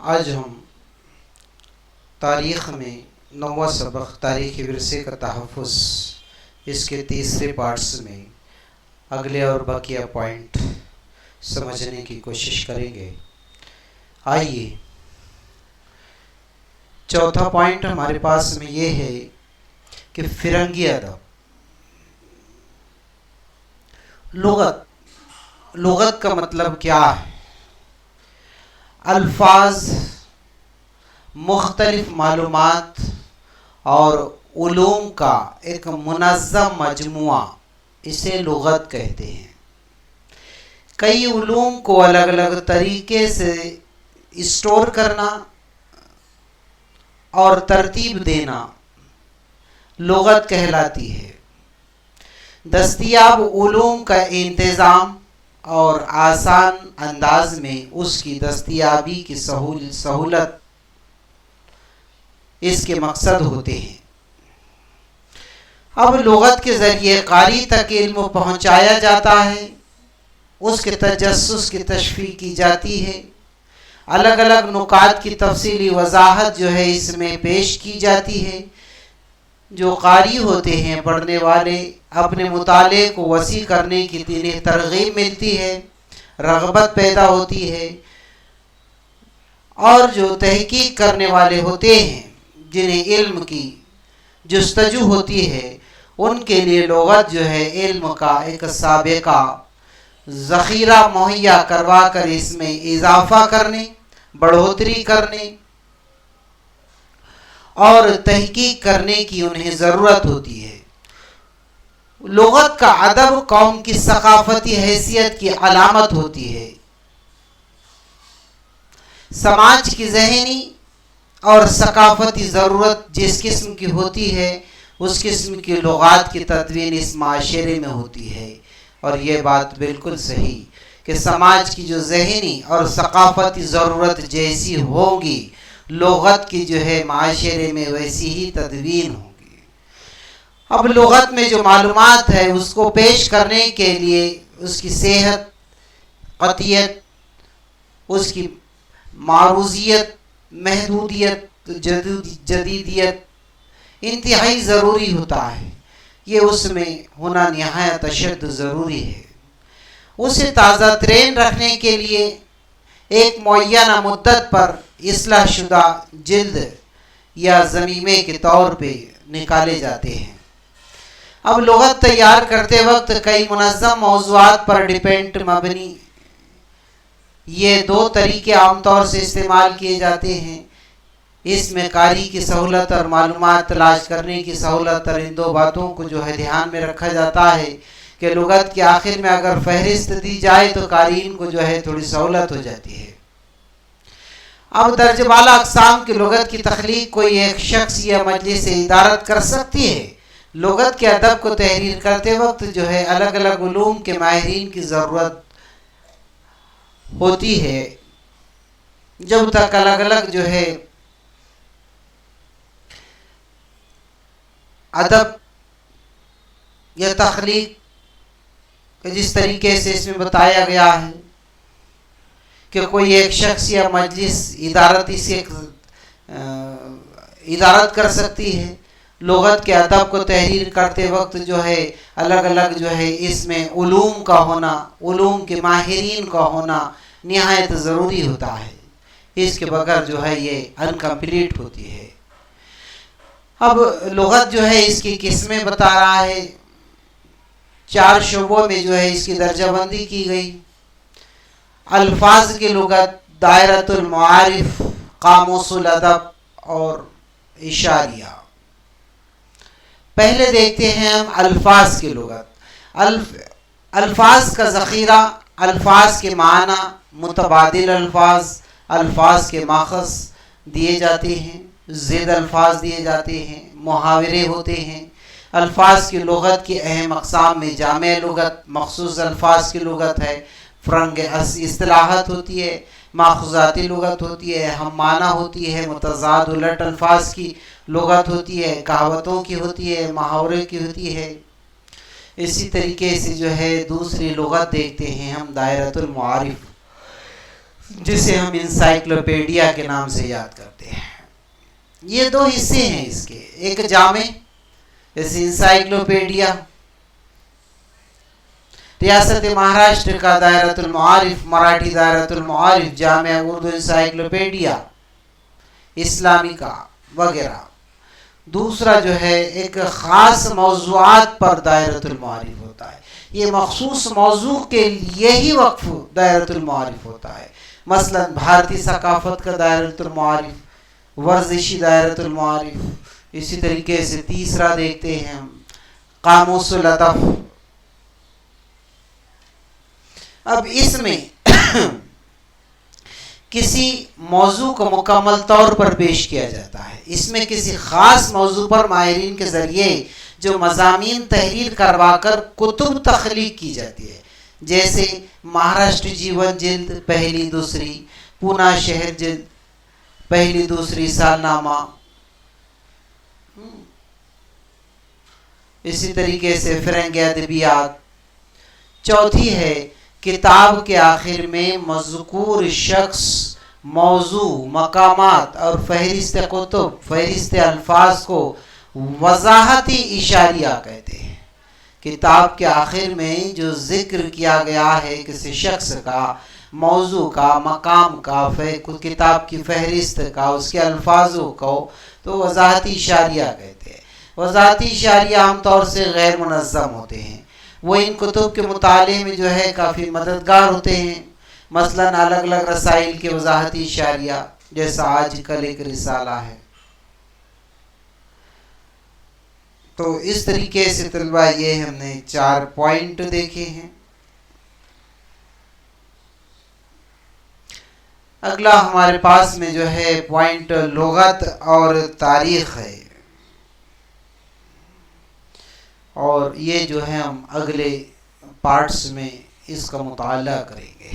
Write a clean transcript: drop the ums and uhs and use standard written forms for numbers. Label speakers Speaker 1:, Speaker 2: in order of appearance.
Speaker 1: آج ہم تاریخ میں 9واں سبق تاریخی ورثے کا تحفظ اس کے تیسرے پارٹس میں اگلے اور بقیہ پوائنٹ سمجھنے کی کوشش کریں گے۔ آئیے چوتھا پوائنٹ ہمارے پاس میں یہ ہے کہ فرنگی ادب، لغت کا مطلب کیا ہے؟ الفاظ، مختلف معلومات اور علوم کا ایک منظم مجموعہ، اسے لغت کہتے ہیں۔ کئی علوم کو الگ الگ طریقے سے اسٹور کرنا اور ترتیب دینا لغت کہلاتی ہے۔ دستیاب علوم کا انتظام اور آسان انداز میں اس کی دستیابی کی سہولت اس کے مقصد ہوتے ہیں۔ اب لغت کے ذریعے قاری تک علم پہنچایا جاتا ہے، اس کے تجسس کی تشریح کی جاتی ہے، الگ الگ نکات کی تفصیلی وضاحت جو ہے اس میں پیش کی جاتی ہے۔ جو قاری ہوتے ہیں، پڑھنے والے، اپنے مطالعے کو وسیع کرنے کی انہیں ترغیب ملتی ہے، رغبت پیدا ہوتی ہے، اور جو تحقیق کرنے والے ہوتے ہیں، جنہیں علم کی جستجو ہوتی ہے، ان کے لیے لغت جو ہے علم کا ایک سابقہ ذخیرہ مہیا کروا کر اس میں اضافہ کرنے، بڑھوتری کرنے اور تحقیق کرنے کی انہیں ضرورت ہوتی ہے۔ لغت کا ادب قوم کی ثقافتی حیثیت کی علامت ہوتی ہے۔ سماج کی ذہنی اور ثقافتی ضرورت جس قسم کی ہوتی ہے، اس قسم کی لغات کی تدوین اس معاشرے میں ہوتی ہے۔ اور یہ بات بالکل صحیح کہ سماج کی جو ذہنی اور ثقافتی ضرورت جیسی ہوگی، لغت کی جو ہے معاشرے میں ویسی ہی تدوین ہوگی۔ اب لغت میں جو معلومات ہے اس کو پیش کرنے کے لیے اس کی صحت، قطعیت، اس کی معروضیت، محدودیت، جدیدیت انتہائی ضروری ہوتا ہے۔ یہ اس میں ہونا نہایت اشد ضروری ہے۔ اسے تازہ ترین رکھنے کے لیے ایک معینہ مدت پر اصلاح شدہ جلد یا ضمیمے کے طور پہ نکالے جاتے ہیں۔ اب لغت تیار کرتے وقت کئی منظم موضوعات پر مبنی یہ دو طریقے عام طور سے استعمال کیے جاتے ہیں۔ اس میں قاری کی سہولت اور معلومات تلاش کرنے کی سہولت، اور ان دو باتوں کو جو ہے دھیان میں رکھا جاتا ہے کہ لغت کے آخر میں اگر فہرست دی جائے تو قارئین کو جو ہے تھوڑی سہولت ہو جاتی ہے۔ اب درجہ بالا اقسام کی لغت کی تخلیق کوئی ایک شخص یا مجلس ادارت کر سکتی ہے۔ لغت کے ادب کو تحریر کرتے وقت جو ہے الگ الگ علوم کے ماہرین کی ضرورت ہوتی ہے۔ جب تک الگ الگ جو ہے ادب یا تخلیق جس طریقے سے اس میں بتایا گیا ہے کہ کوئی ایک شخص یا مجلس ادارت کر سکتی ہے، لغت کے ادب کو تحریر کرتے وقت جو ہے الگ الگ جو ہے اس میں علوم کا ہونا، علوم کے ماہرین کا ہونا نہایت ضروری ہوتا ہے۔ اس کے بغیر جو ہے یہ انکمپلیٹ ہوتی ہے۔ اب لغت جو ہے اس کی قسمیں بتا رہا ہے۔ 4 شعبوں میں جو ہے اس کی درجہ بندی کی گئی۔ الفاظ کی لغت، دائرۃ المعارف، قاموس الادب اور اشاریہ۔ پہلے دیکھتے ہیں ہم الفاظ کی لغت۔ الفاظ کا ذخیرہ، الفاظ کے معنی، متبادل الفاظ، الفاظ کے ماخذ دیے جاتے ہیں، ضد الفاظ دیے جاتے ہیں، محاورے ہوتے ہیں۔ الفاظ کی لغت کی اہم اقسام میں جامع لغت، مخصوص الفاظ کی لغت ہے، فرنگ اصطلاحات ہوتی ہے، ماخوذاتی لغت ہوتی ہے، ہم معنی ہوتی ہے، متضاد الٹ الفاظ کی لغت ہوتی ہے، کہاوتوں کی ہوتی ہے، محاورے کی ہوتی ہے۔ اسی طریقے سے جو ہے دوسری لغت دیکھتے ہیں ہم دائرۃ المعارف۔ جسے ہم انسائکلوپیڈیا کے نام سے یاد کرتے ہیں. یہ دو حصے ہیں اس کے، ایک جامع جیسے انسائکلوپیڈیا، ریاست مہاراشٹر کا دائرۃ المعارف، مراٹھی دائرۃ المعارف، جامع اردو انسائکلوپیڈیا، اسلامی کا وغیرہ. دوسرا جو ہے ایک خاص موضوعات پر دائرۃ المعارف ہوتا ہے، یہ مخصوص موضوع کے لیے ہی وقف دائرۃ المعارف ہوتا ہے. مثلا بھارتی ثقافت کا دائرۃ المعارف، ورزشی دائرۃ المعارف. اسی طریقے سے تیسرا دیکھتے ہیں ہم قاموس الادب. اب اس میں کسی موضوع کو مکمل طور پر پیش کیا جاتا ہے، اس میں کسی خاص موضوع پر ماہرین کے ذریعے جو مضامین تحریر کروا کر کتب تخلیق کی جاتی ہے، جیسے مہاراشٹر جیون جلد پہلی دوسری، پونا شہر جلد پہلی دوسری سالنامہ. اسی طریقے سے فرنگی ادبیات. چوتھی ہے کتاب کے آخر میں مذکور شخص، موضوع، مقامات اور فہرست کتب، فہرست الفاظ کو وضاحتی اشاریہ کہتے ہیں. کتاب کے آخر میں جو ذکر کیا گیا ہے کسی شخص کا، موضوع کا، مقام کا، کتاب کی فہرست کا، اس کے الفاظوں کو تو وضاحتی اشاریہ کہتے ہیں. وضاحتی اشاریہ عام طور سے غیر منظم ہوتے ہیں، وہ ان کتب کے مطالعے میں جو ہے کافی مددگار ہوتے ہیں. مثلا الگ الگ رسائل کے وضاحتی اشاریہ، جیسا آج کل ایک رسالہ ہے. تو اس طریقے سے طلبہ یہ ہم نے 4 پوائنٹ دیکھے ہیں. اگلا ہمارے پاس میں جو ہے پوائنٹ لغت اور تاریخ ہے، اور یہ جو ہے ہم اگلے پارٹس میں اس کا مطالعہ کریں گے.